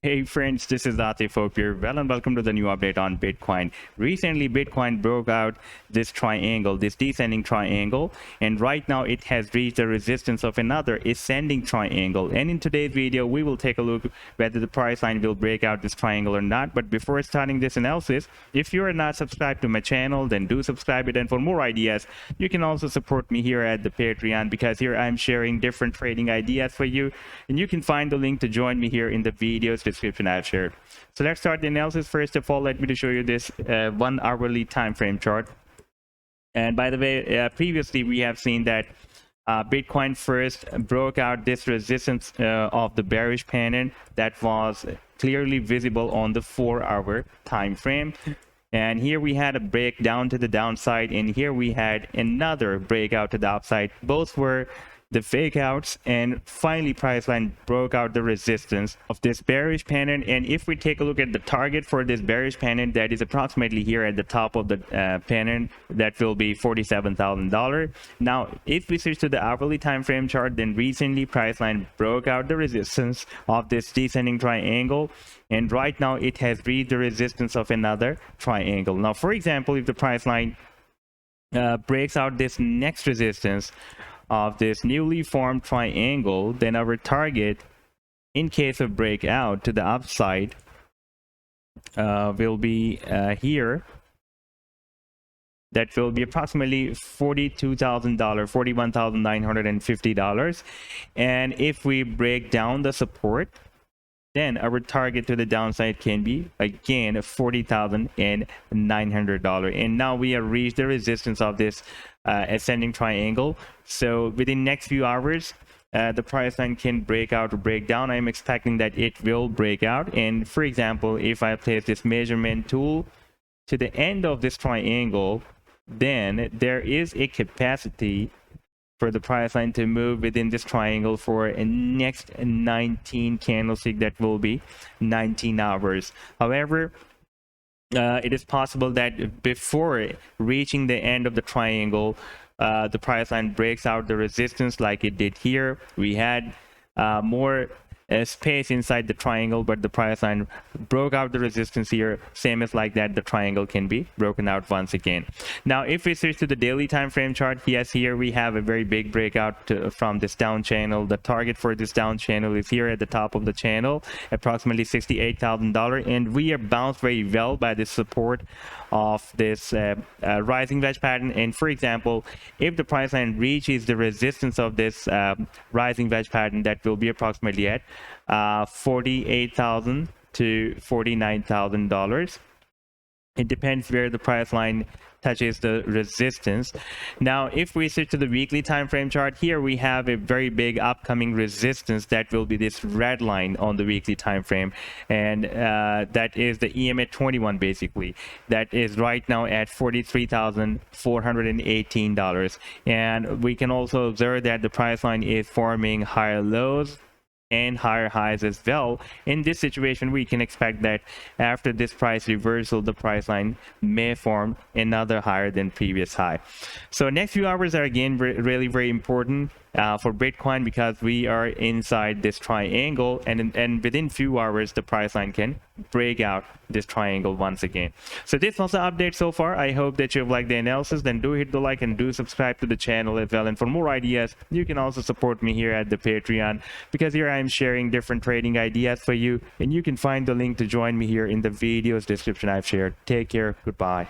Hey friends, this is Atif. Hope you're well and welcome to the new update on Bitcoin. Recently, Bitcoin broke out this triangle, this descending triangle, and right now it has reached the resistance of another ascending triangle. And in today's video, we will take a look whether the price line will break out this triangle or not. But before starting this analysis, if you are not subscribed to my channel, then do subscribe it. And for more ideas, you can also support me here at the Patreon, because here I'm sharing different trading ideas for you. And you can find the link to join me here in the videos description I've shared. So let's start the analysis. First of all, let me to show you this 1 hourly time frame chart. And by the way, previously we have seen that Bitcoin first broke out this resistance of the bearish pattern that was clearly visible on the 4-hour time frame. And here we had a breakdown to the downside, and here we had another breakout to the upside. Both were the fake outs, and finally price line broke out the resistance of this bearish pattern. And if we take a look at the target for this bearish pattern, that is approximately here at the top of the pattern, that will be $47,000. Now if we switch to the hourly time frame chart, then recently price line broke out the resistance of this descending triangle, and right now it has reached the resistance of another triangle. Now for example, if the price line breaks out this next resistance of this newly formed triangle, then our target in case of breakout to the upside will be here. That will be approximately $42,000, $41,950. And if we break down the support, then our target to the downside can be again $40,900. And now we have reached the resistance of this ascending triangle. So within next few hours, the price line can break out or break down. I'm expecting that it will break out. And for example, if I place this measurement tool to the end of this triangle, then there is a capacity for the price line to move within this triangle for a next 19 candlestick, that will be 19 hours. However, it is possible that before reaching the end of the triangle, the price line breaks out the resistance like it did here. We had more space inside the triangle, but the price line broke out the resistance here. Same as like that, the triangle can be broken out once again. Now if we switch to the daily time frame chart, yes, here we have a very big breakout from this down channel. The target for this down channel is here at the top of the channel, approximately $68,000, and we are bounced very well by the support of this rising wedge pattern. And for example, if the price line reaches the resistance of this rising wedge pattern, that will be approximately at $48,000 to $49,000. It depends where the price line touches the resistance. Now if we switch to the weekly time frame chart, here we have a very big upcoming resistance that will be this red line on the weekly time frame, and that is the EMA 21 basically. That is right now at $43,418, and we can also observe that the price line is forming higher lows and higher highs as well. In this situation, we can expect that after this price reversal, the price line may form another higher than previous high. So next few hours are again really very important for Bitcoin, because we are inside this triangle, and within few hours the price line can break out this triangle once again. So this was the update so far. I hope that you've liked the analysis. Then do hit the like and do subscribe to the channel as well. And for more ideas, you can also support me here at the Patreon, because here I'm sharing different trading ideas for you, and you can find the link to join me here in the videos description I've shared. Take care. Goodbye.